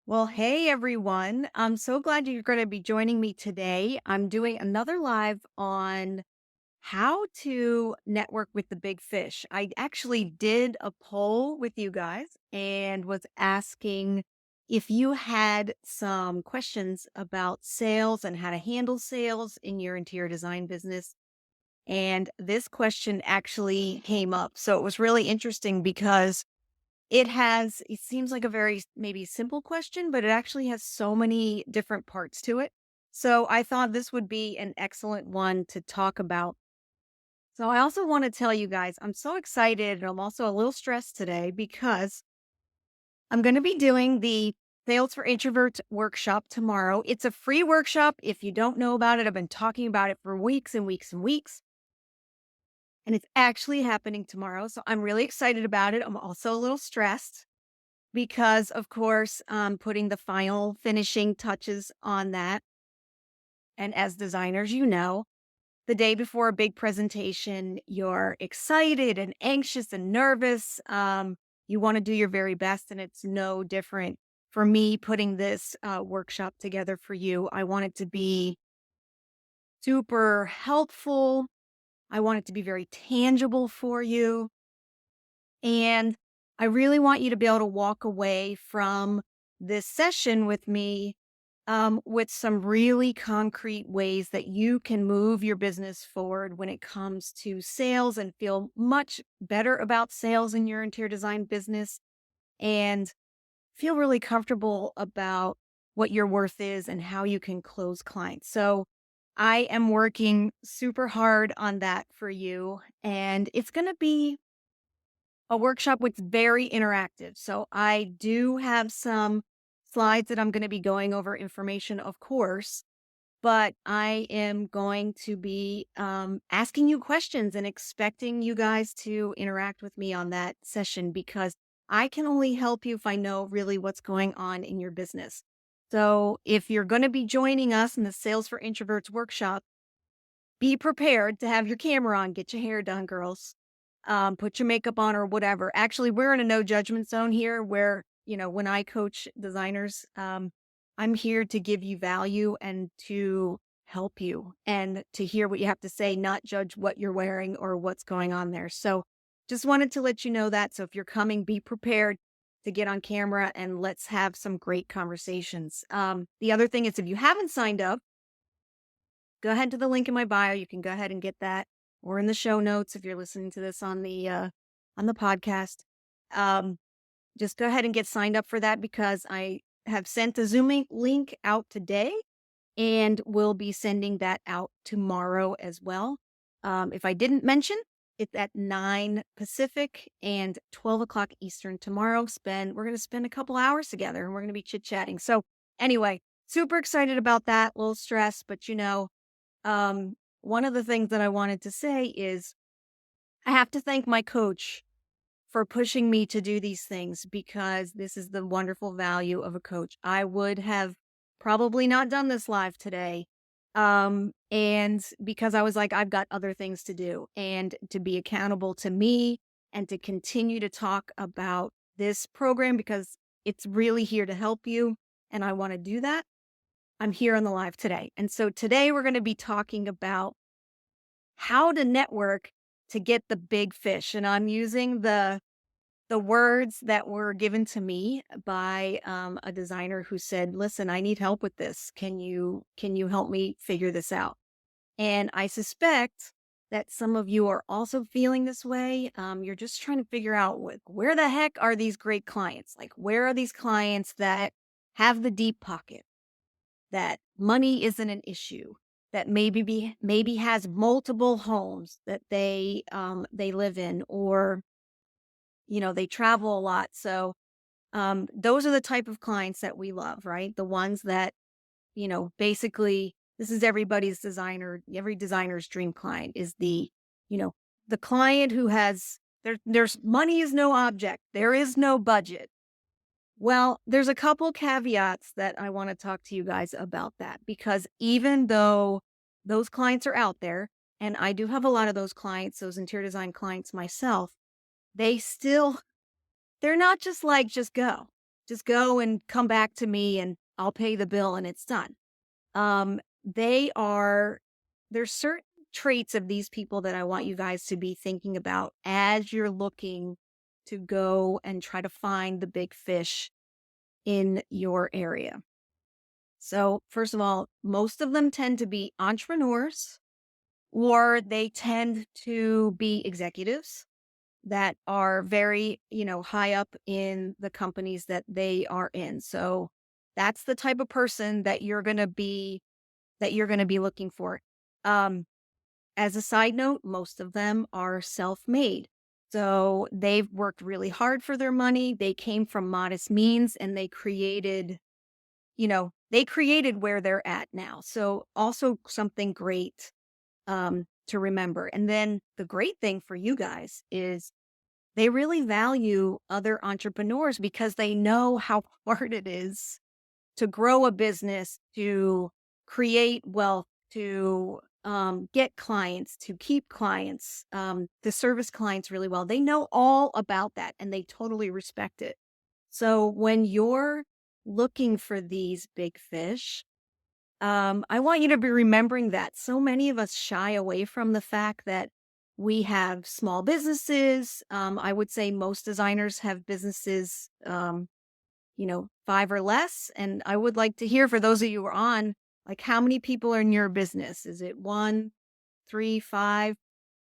Well, hey everyone. I'm so glad you're going to be joining me today. I'm doing another live on how to network with the big fish. I actually did a poll with you guys and was asking if you had some questions about sales and how to handle sales in your interior design business. And this question actually came up. So it was really interesting because it seems like a very maybe simple question, but it actually has so many different parts to it. So I thought this would be an excellent one to talk about. So I also want to tell you guys, I'm so excited and I'm also a little stressed today because I'm going to be doing the Sales for Introverts workshop tomorrow. It's a free workshop. If you don't know about it, I've been talking about it for weeks and weeks and weeks. And it's actually happening tomorrow. So I'm really excited about it. I'm also a little stressed because, of course, putting the final finishing touches on that. And as designers, the day before a big presentation, you're excited and anxious and nervous. You want to do your very best, and it's no different for me putting this workshop together for you. I want it to be super helpful. I want it to be very tangible for you. And I really want you to be able to walk away from this session with me with some really concrete ways that you can move your business forward when it comes to sales and feel much better about sales in your interior design business and feel really comfortable about what your worth is and how you can close clients. So I am working super hard on that for you. And it's going to be a workshop with very interactive. So I do have some slides that I'm going to be going over information, of course, but I am going to be asking you questions and expecting you guys to interact with me on that session because I can only help you if I know really what's going on in your business. So if you're going to be joining us in the Sales for Introverts workshop, be prepared to have your camera on, get your hair done, girls. Put your makeup on or whatever. Actually, we're in a no judgment zone here where, when I coach designers, I'm here to give you value and to help you and to hear what you have to say, not judge what you're wearing or what's going on there. So just wanted to let you know that. So if you're coming, be prepared to get on camera and let's have some great conversations. The other thing is if you haven't signed up, go ahead to the link in my bio. You can go ahead and get that, or in the show notes if you're listening to this on the podcast. Um, just go ahead and get signed up for that because I have sent the link out today, and we'll be sending that out tomorrow as well. If I didn't mention, it's at 9 Pacific and 12 o'clock Eastern tomorrow. We're going to spend a couple hours together, and we're going to be chit chatting. So anyway, super excited about that. A little stressed, but one of the things that I wanted to say is I have to thank my coach for pushing me to do these things because this is the wonderful value of a coach. I would have probably not done this live today. And because I was like, I've got other things to do and to be accountable to me and to continue to talk about this program because it's really here to help you. And I want to do that. I'm here on the live today. And so today we're going to be talking about how to network to get the big fish. And I'm using the words that were given to me by a designer who said, "Listen, I need help with this. Can you help me figure this out?" And I suspect that some of you are also feeling this way. You're just trying to figure out where the heck are these great clients? Like, where are these clients that have the deep pocket? That money isn't an issue, that maybe has multiple homes that they live in, or they travel a lot. So those are the type of clients that we love, right? The ones that basically this is every designer's dream client is you know the client who has there's money is no object, there is no budget. Well, there's a couple caveats that I want to talk to you guys about that because even though those clients are out there, and I do have a lot of those clients, those interior design clients myself, they still, they're not just like, just go, just go and come back to me and I'll pay the bill and it's done. They are there's certain traits of these people that I want you guys to be thinking about as you're looking to go and try to find the big fish in your area. So, first of all, most of them tend to be entrepreneurs or they tend to be executives that are very, high up in the companies that they are in. So, that's the type of person that you're going to be looking for. Um as a side note, most of them are self-made. So, they've worked really hard for their money. They came from modest means and they created where they're at now. So, also something great to remember. And then the great thing for you guys is they really value other entrepreneurs because they know how hard it is to grow a business, to create wealth, to get clients, to keep clients, to service clients really well. They know all about that and they totally respect it. So when you're looking for these big fish, I want you to be remembering that so many of us shy away from the fact that we have small businesses. I would say most designers have businesses, 5 or less. And I would like to hear for those of you who are on, like how many people are in your business? Is it one, three, five?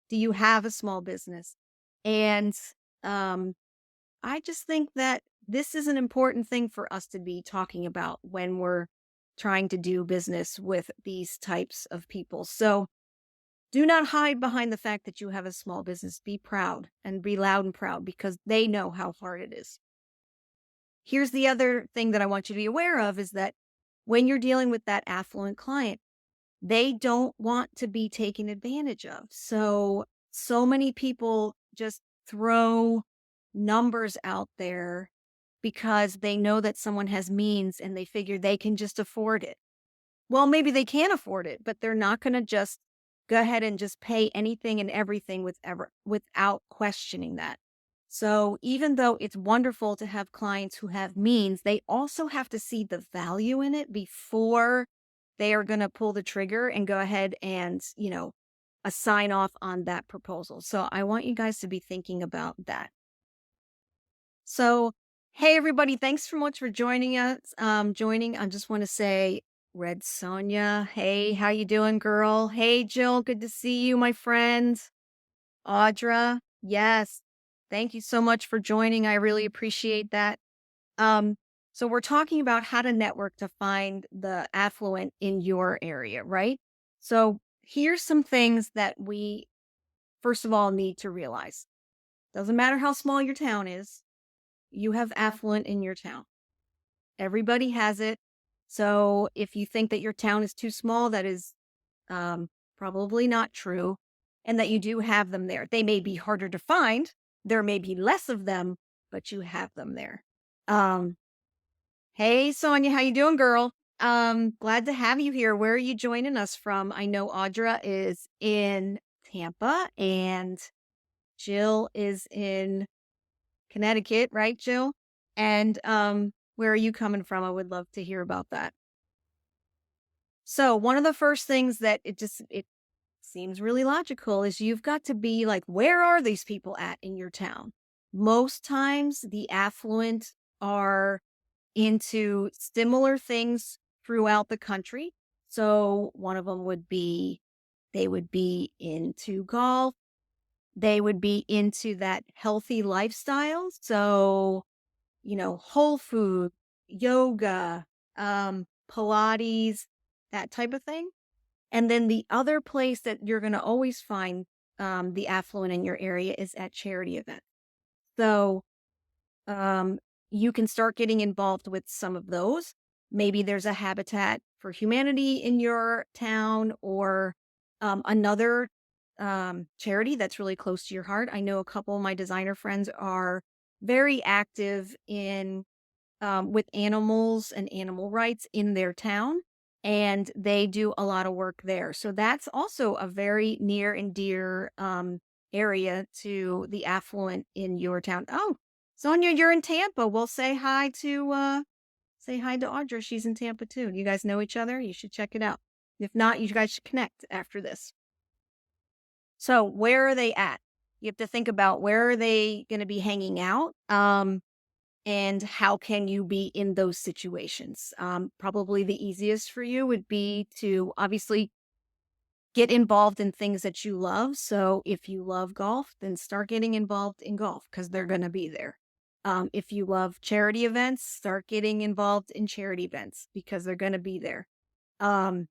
Do you have a small business? And um, I just think that this is an important thing for us to be talking about when we're trying to do business with these types of people. So do not hide behind the fact that you have a small business. Be proud and be loud and proud because they know how hard it is. Here's the other thing that I want you to be aware of is that when you're dealing with that affluent client, they don't want to be taken advantage of. So many people just throw numbers out there because they know that someone has means and they figure they can just afford it. Well, maybe they can afford it, but they're not going to just go ahead and just pay anything and everything without questioning that. So, even though it's wonderful to have clients who have means, they also have to see the value in it before they are going to pull the trigger and go ahead and, sign off on that proposal. So, I want you guys to be thinking about that. So, hey everybody, thanks so much for joining us. I just want to say, Red Sonia, hey, how you doing, girl? Hey, Jill, good to see you, my friend. Audra, yes, thank you so much for joining. I really appreciate that. Um, so we're talking about how to network to find the affluent in your area, right? So here's some things that we first of all need to realize. Doesn't matter how small your town is. You have affluent in your town. Everybody has it. So if you think that your town is too small, that is probably not true. And that you do have them there. They may be harder to find. There may be less of them, but you have them there. Um, hey Sonia, how you doing, girl? Glad to have you here. Where are you joining us from? I know Audra is in Tampa and Jill is in Connecticut, right, Jill? And where are you coming from? I would love to hear about that. So, one of the first things that it seems really logical is you've got to be like, where are these people at in your town? Most times, the affluent are into similar things throughout the country. So, one of them would be they would be into golf, they would be into that healthy lifestyle. So, whole food, yoga, Pilates, that type of thing. And then the other place that you're going to always find the affluent in your area is at charity events. So um, you can start getting involved with some of those. Maybe there's a Habitat for Humanity in your town or another charity that's really close to your heart. I know a couple of my designer friends are very active in with animals and animal rights in their town, and they do a lot of work there. So that's also a very near and dear area to the affluent in your town. Oh, Sonia, you're in Tampa. We'll say hi to Audra. She's in Tampa too. You guys know each other. You should check it out. If not, you guys should connect after this. So where are they at? You have to think about where are they going to be hanging out? And how can you be in those situations? Probably the easiest for you would be to obviously get involved in things that you love. So if you love golf, then start getting involved in golf because they're going to be there. If you love charity events, start getting involved in charity events because they're going to be there.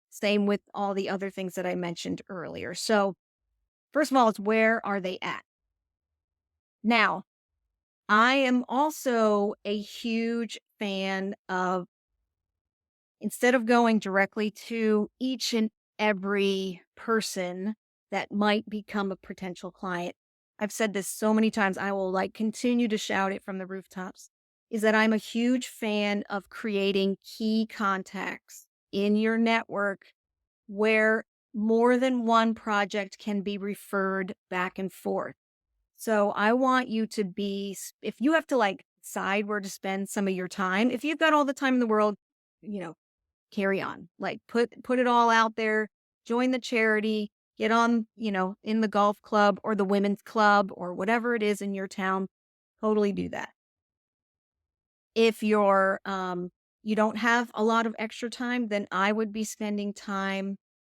Same with all the other things that I mentioned earlier. So, first of all, it's where are they at? Now, I am also a huge fan of instead of going directly to each and every person that might become a potential client, I've said this so many times, I will like continue to shout it from the rooftops, is that I'm a huge fan of creating key contacts in your network where more than one project can be referred back and forth. So I want you to be, if you have to like decide where to spend some of your time, if you've got all the time in the world, you know, carry on. Like put it all out there, join the charity, get on, in the golf club or the women's club or whatever it is in your town. Totally do that. If you don't have a lot of extra time, then I would be spending time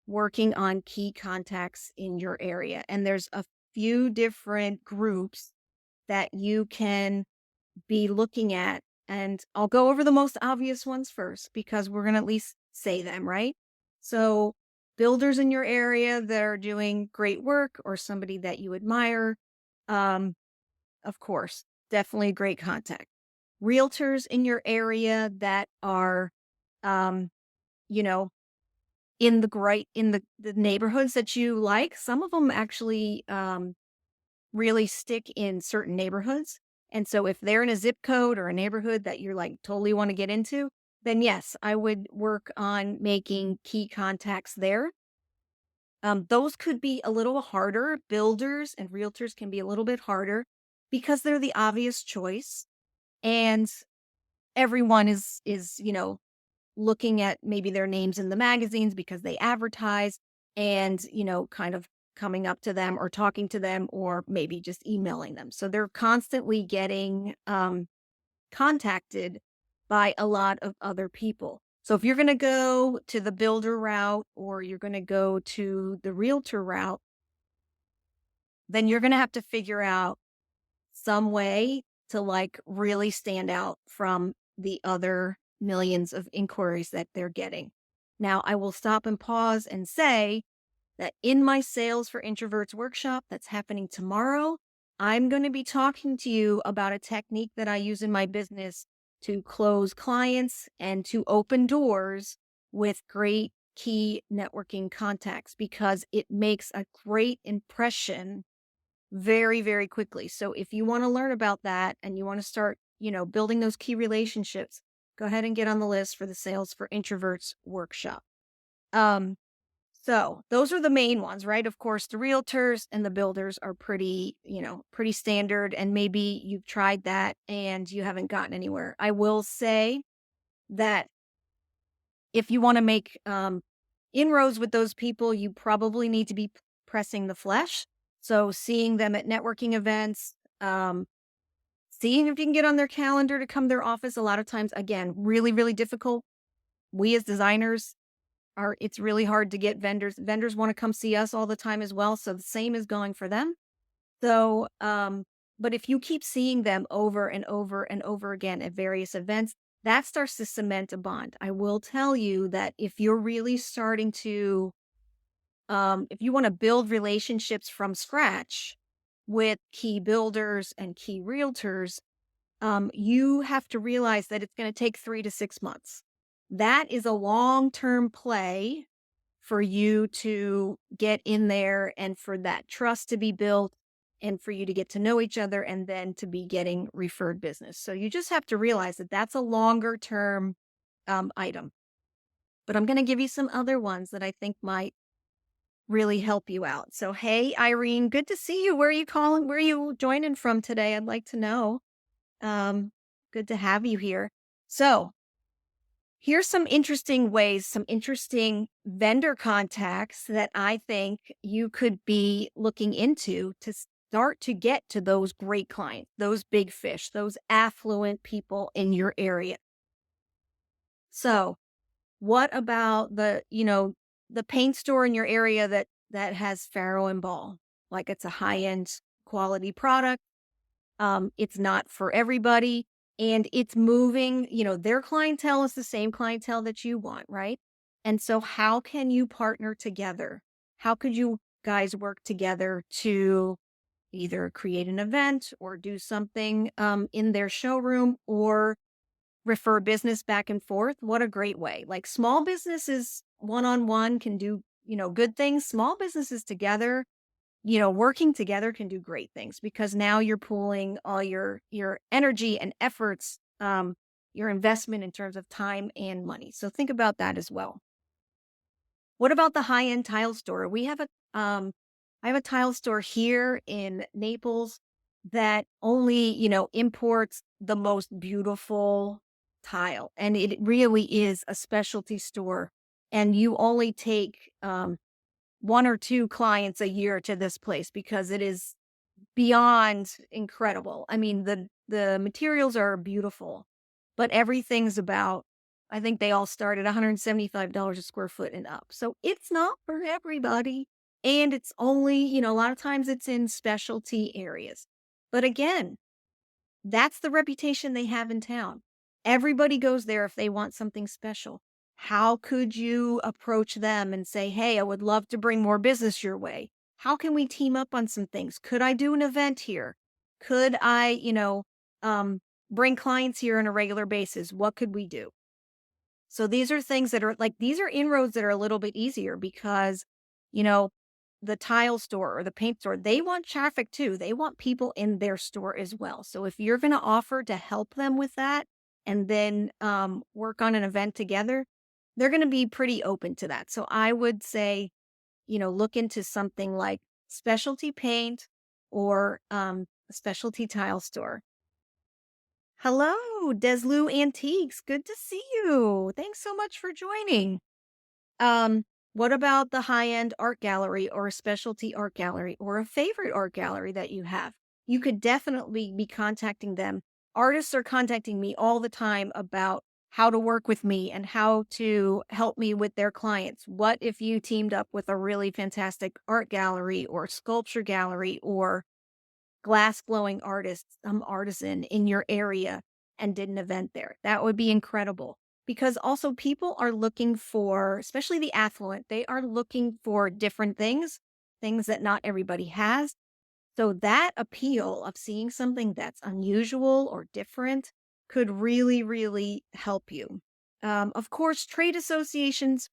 working on key contacts in your area. And there's a few different groups that you can be looking at. And I'll go over the most obvious ones first because we're going to at least say them, right? So, builders in your area that are doing great work or somebody that you admire, um, of course, definitely a great contact. Realtors in your area that are, um, you know, in the neighborhoods that you like. Some of them actually really stick in certain neighborhoods. And so if they're in a zip code or a neighborhood that you're like totally want to get into, then yes, I would work on making key contacts there. Those could be a little harder. Builders and realtors can be a little bit harder because they're the obvious choice. And everyone is looking at maybe their names in the magazines because they advertise and, kind of coming up to them or talking to them or maybe just emailing them. So they're constantly getting contacted by a lot of other people. So if you're going to go to the builder route or you're going to go to the realtor route, then you're going to have to figure out some way to like really stand out from the other millions of inquiries that they're getting. Now, I will stop and pause and say that in my Sales for Introverts workshop that's happening tomorrow, I'm going to be talking to you about a technique that I use in my business to close clients and to open doors with great key networking contacts because it makes a great impression very, very quickly. So if you want to learn about that and you want to start, building those key relationships, go ahead and get on the list for the Sales for Introverts workshop. Um, so those are the main ones, right? Of course, the realtors and the builders are pretty standard. And maybe you've tried that and you haven't gotten anywhere. I will say that if you want to make inroads with those people, you probably need to be pressing the flesh. So seeing them at networking events, seeing if you can get on their calendar to come to their office. A lot of times, again, really, really difficult. We as designers it's really hard to get vendors. Vendors want to come see us all the time as well. So the same is going for them. So, but if you keep seeing them over and over and over again at various events, that starts to cement a bond. I will tell you that if you're really starting to, if you want to build relationships from scratch with key builders and key realtors, you have to realize that it's going to take 3 to 6 months. That is a long-term play for you to get in there and for that trust to be built and for you to get to know each other and then to be getting referred business. So you just have to realize that that's a longer term item. But I'm going to give you some other ones that I think might really help you out. So, hey, Irene, good to see you. Where are you calling? Where are you joining from today? I'd like to know. Um, Good to have you here. So, here's some interesting ways, some interesting vendor contacts that I think you could be looking into to start to get to those great clients, those big fish, those affluent people in your area. So, what about the paint store in your area that has Faro and Ball? Like it's a high-end quality product. It's not for everybody, and it's moving, their clientele is the same clientele that you want, right? And so how can you partner together? How could you guys work together to either create an event or do something in their showroom or refer business back and forth? What a great way. Like small businesses one-on-one can do, good things. Small businesses together, working together can do great things because now you're pooling all your energy and efforts, your investment in terms of time and money. So think about that as well. What about the high-end tile store? I have a tile store here in Naples that only, imports the most beautiful tile. And it really is a specialty store. And you only take 1 or 2 clients a year to this place because it is beyond incredible. I mean, the materials are beautiful, but everything's about I think they all start at $175 a square foot and up. So it's not for everybody. And it's only, a lot of times it's in specialty areas. But again, that's the reputation they have in town. Everybody goes there if they want something special. How could you approach them and say, "Hey, I would love to bring more business your way. How can we team up on some things? Could I do an event here? Could I, um, bring clients here on a regular basis? What could we do?" So these are things that are like these are inroads that are a little bit easier because, you know, the tile store or the paint store, they want traffic too. They want people in their store as well. So if you're going to offer to help them with that and then work on an event together, they're going to be pretty open to that. So I would say, look into something like specialty paint or a specialty tile store. Hello, Deslu Antiques. Good to see you. Thanks so much for joining. What about the high-end art gallery or a specialty art gallery or a favorite art gallery that you have? You could definitely be contacting them. Artists are contacting me all the time about how to work with me and how to help me with their clients. What if you teamed up with a really fantastic art gallery or sculpture gallery or glass blowing artist, some artisan in your area and did an event there? That would be incredible. Because also people are looking for, especially the affluent, they are looking for different things, things that not everybody has. So that appeal of seeing something that's unusual or different could really, really help you. Of course, trade associations,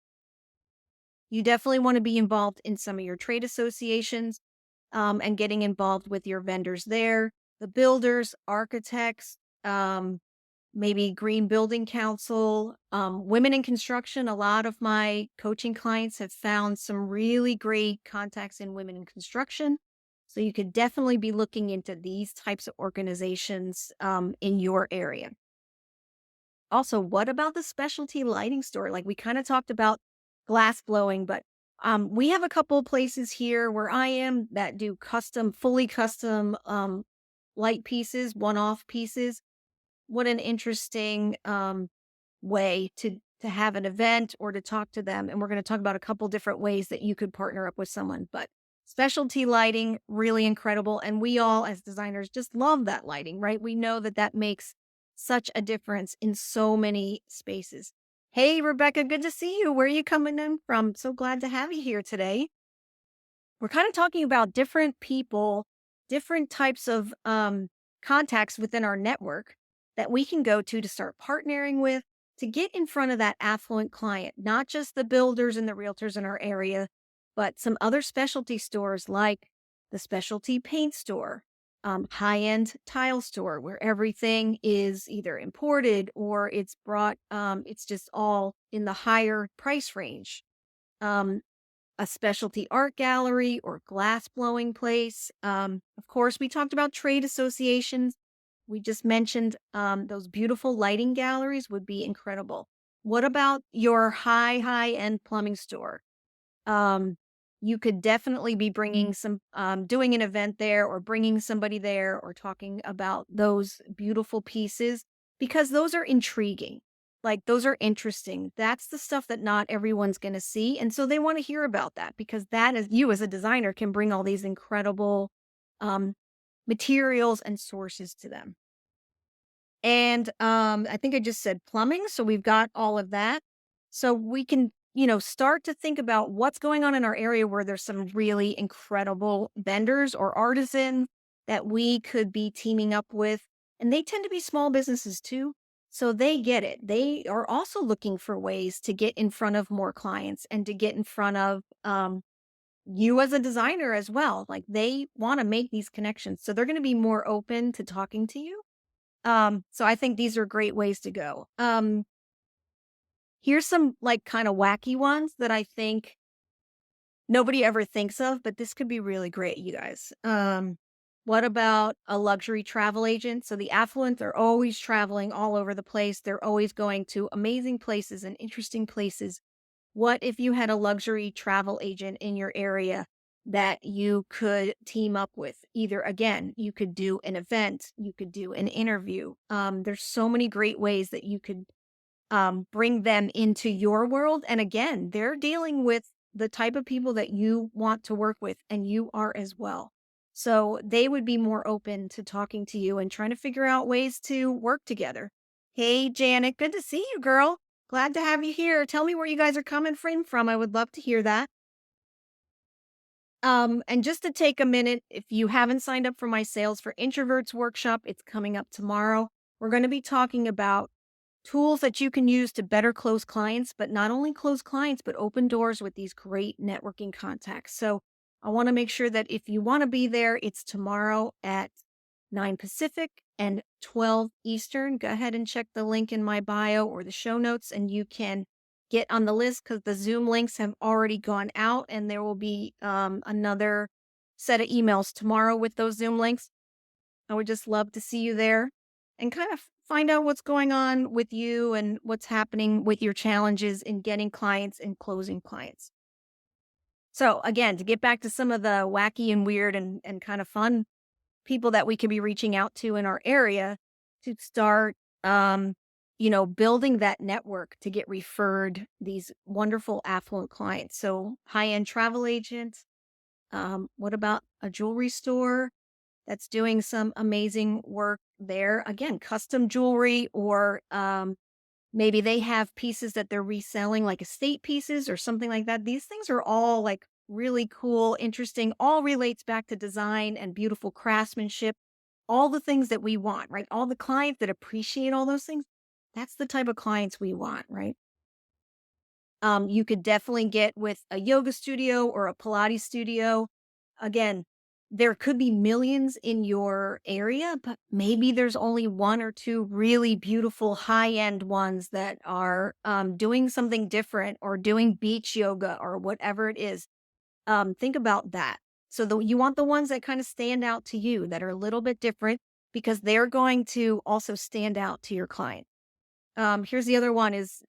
you definitely want to be involved in some of your trade associations and getting involved with your vendors there, the builders, architects, maybe Green Building Council, women in construction. A lot of my coaching clients have found some really great contacts in women in construction. So you could definitely be looking into these types of organizations in your area. Also, what about the specialty lighting store? Like we kind of talked about glass blowing, but we have a couple of places here where I am that do custom, fully custom light pieces, one-off pieces. What an interesting way to have an event or to talk to them. And we're going to talk about a couple different ways that you could partner up with someone. But specialty lighting, really incredible. And we all, as designers, just love that lighting, right? We know that that makes such a difference in so many spaces. Hey, Rebecca, good to see you. Where are you coming in from? So glad to have you here today. We're kind of talking about different people, different types of contacts within our network that we can go to start partnering with to get in front of that affluent client, not just the builders and the realtors in our area, but some other specialty stores like the specialty paint store, high end tile store where everything is either imported or it's brought, it's just all in the higher price range. Um, a specialty art gallery or glass blowing place. Of course, we talked about trade associations. We just mentioned those beautiful lighting galleries would be incredible. What about your high end plumbing store? Um, you could definitely be bringing doing an event there or bringing somebody there or talking about those beautiful pieces because those are intriguing. Like those are interesting. That's the stuff that not everyone's going to see. And so they want to hear about that because that is you as a designer can bring all these incredible um, materials and sources to them. And, I think I just said plumbing, so we've got all of that. So we can, start to think about what's going on in our area where there's some really incredible vendors or artisans that we could be teaming up with. And they tend to be small businesses too. So they get it. They are also looking for ways to get in front of more clients and to get in front of you as a designer as well. Like they want to make these connections. So they're going to be more open to talking to you. So I think these are great ways to go. Here's some like kind of wacky ones that I think nobody ever thinks of, but this could be really great, you guys. What about a luxury travel agent? So the affluents are always traveling all over the place. They're always going to amazing places and interesting places. What if you had a luxury travel agent in your area that you could team up with? Either again, you could do an event, you could do an interview. There's so many great ways that you could bring them into your world. And again, they're dealing with the type of people that you want to work with, and you are as well. So they would be more open to talking to you and trying to figure out ways to work together. Hey, Janet, good to see you, girl. Glad to have you here. Tell me where you guys are coming from. I would love to hear that. And just to take a minute, if you haven't signed up for my Sales for Introverts workshop, it's coming up tomorrow. We're going to be talking about tools that you can use to better close clients, but not only close clients, but open doors with these great networking contacts. So I want to make sure that if you want to be there, it's tomorrow at 9 Pacific and 12 Eastern. Go ahead and check the link in my bio or the show notes, and you can get on the list because the Zoom links have already gone out, and there will be another set of emails tomorrow with those Zoom links. I would just love to see you there and kind of find out what's going on with you and what's happening with your challenges in getting clients and closing clients. So, again, to get back to some of the wacky and weird and kind of fun people that we could be reaching out to in our area to start, building that network to get referred these wonderful affluent clients. So, high end travel agents. What about a jewelry store? That's doing some amazing work there. Again, custom jewelry or maybe they have pieces that they're reselling, like estate pieces or something like that. These things are all like really cool, interesting, all relates back to design and beautiful craftsmanship, all the things that we want, right? All the clients that appreciate all those things. That's the type of clients we want, right? You could definitely get with a yoga studio or a Pilates studio. Again, there could be millions in your area, but maybe there's only one or two really beautiful high end ones that are doing something different or doing beach yoga or whatever it is. Think about that. So you want the ones that kind of stand out to you that are a little bit different because they're going to also stand out to your client. Here's the other one is,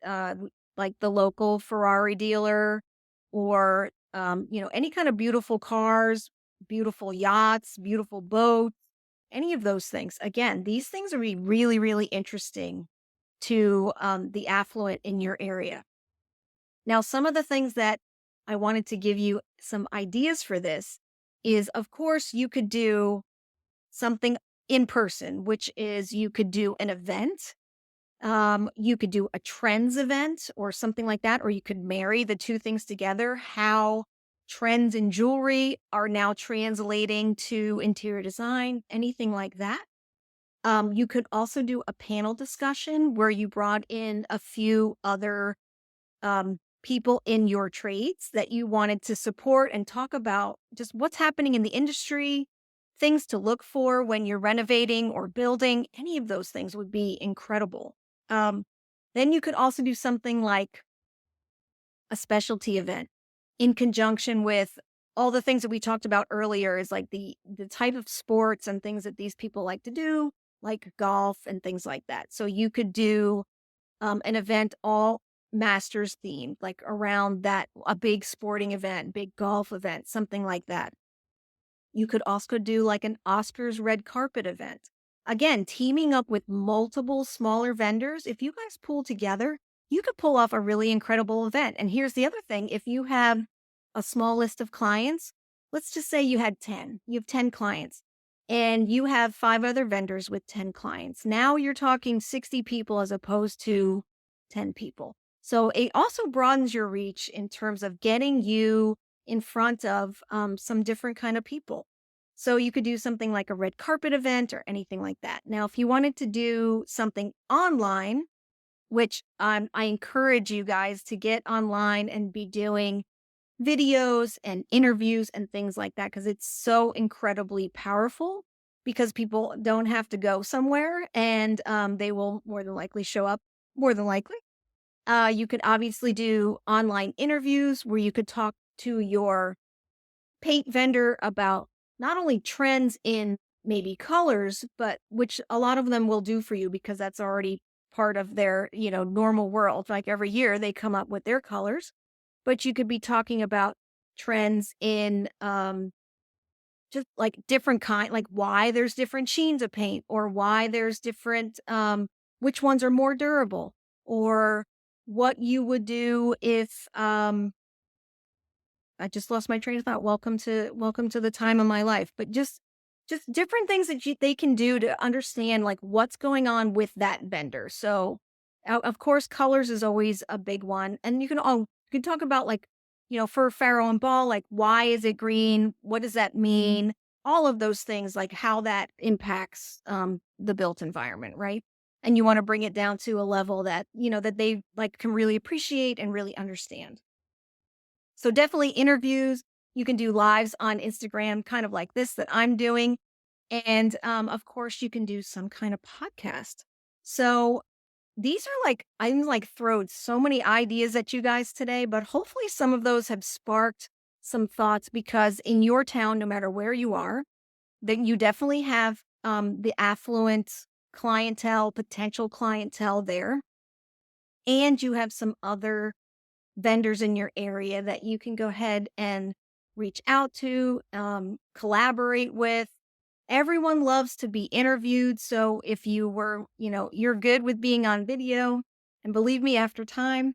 like the local Ferrari dealer or, any kind of beautiful cars, beautiful yachts, beautiful boats, any of those things. Again, these things are really, really interesting to, the affluent in your area. Now, some of the things that I wanted to give you some ideas for this is, of course, you could do something in person, which is you could do an event, you could do a trends event or something like that, or you could marry the two things together. How trends in jewelry are now translating to interior design, anything like that. You could also do a panel discussion where you brought in a few other people in your trades that you wanted to support and talk about just what's happening in the industry, things to look for when you're renovating or building. Any of those things would be incredible. Um, then you could also do something like a specialty event in conjunction with all the things that we talked about earlier is like the type of sports and things that these people like to do, like golf and things like that. So you could do an event all masters themed, like around that, a big sporting event, big golf event, something like that. You could also do like an Oscars red carpet event. Again, teaming up with multiple smaller vendors. If you guys pull together, you could pull off a really incredible event. And here's the other thing, if you have a small list of clients, let's just say you had 10, you have 10 clients, and you have five other vendors with 10 clients. Now you're talking 60 people as opposed to 10 people. So it also broadens your reach in terms of getting you in front of some different kind of people. So you could do something like a red carpet event or anything like that. Now, if you wanted to do something online, which I encourage you guys to get online and be doing videos and interviews and things like that, because it's so incredibly powerful, because people don't have to go somewhere, and they will more than likely show up more than likely. You could obviously do online interviews where you could talk to your paint vendor about not only trends in maybe colors, but which a lot of them will do for you because that's already part of their, normal world. Like every year they come up with their colors, but you could be talking about trends in just like different kind, like why there's different sheens of paint, or why there's different which ones are more durable, or what you would do if I just lost my train of thought. Welcome to the time of my life. But just different things that they can do to understand like what's going on with that vendor. So of course, colors is always a big one, and you can talk about like, for farrow and ball, like why is it green? What does that mean? All of those things, like how that impacts the built environment, right? And you want to bring it down to a level that that they like can really appreciate and really understand. So definitely interviews. You can do lives on Instagram, kind of like this that I'm doing. And of course, you can do some kind of podcast. So these are like, I'm like throwing so many ideas at you guys today, but hopefully some of those have sparked some thoughts, because in your town, no matter where you are, that you definitely have the affluent clientele, potential clientele there. And you have some other vendors in your area that you can go ahead and reach out to, collaborate with. Everyone loves to be interviewed. So if you're good with being on video, and believe me, after time,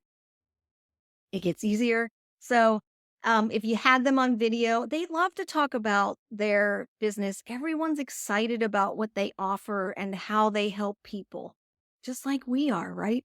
it gets easier. So if you had them on video, they love to talk about their business. Everyone's excited about what they offer and how they help people, just like we are, right?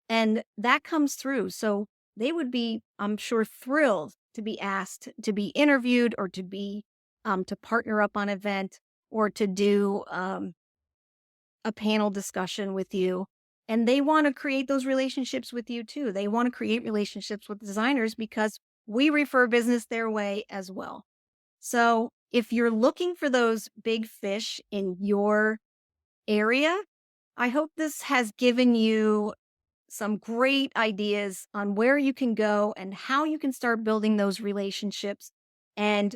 And that comes through. So they would be, I'm sure, thrilled to be asked to be interviewed, or to partner up on an event, or to do a panel discussion with you. And they want to create those relationships with you too. They want to create relationships with designers because we refer business their way as well. So if you're looking for those big fish in your area, I hope this has given you some great ideas on where you can go and how you can start building those relationships, and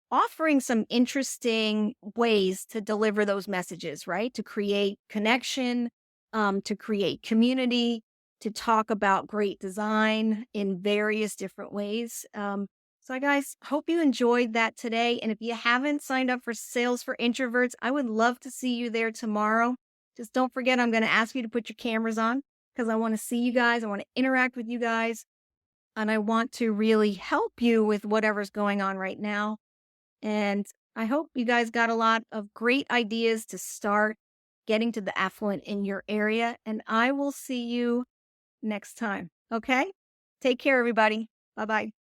offering some interesting ways to deliver those messages, right? To create connection, to create community, to talk about great design in various different ways. So, guys, hope you enjoyed that today. And if you haven't signed up for Sales for Introverts, I would love to see you there tomorrow. Just don't forget, I'm going to ask you to put your cameras on, because I want to see you guys. I want to interact with you guys. And I want to really help you with whatever's going on right now. And I hope you guys got a lot of great ideas to start getting to the affluent in your area. And I will see you next time. Okay? Take care, everybody. Bye bye.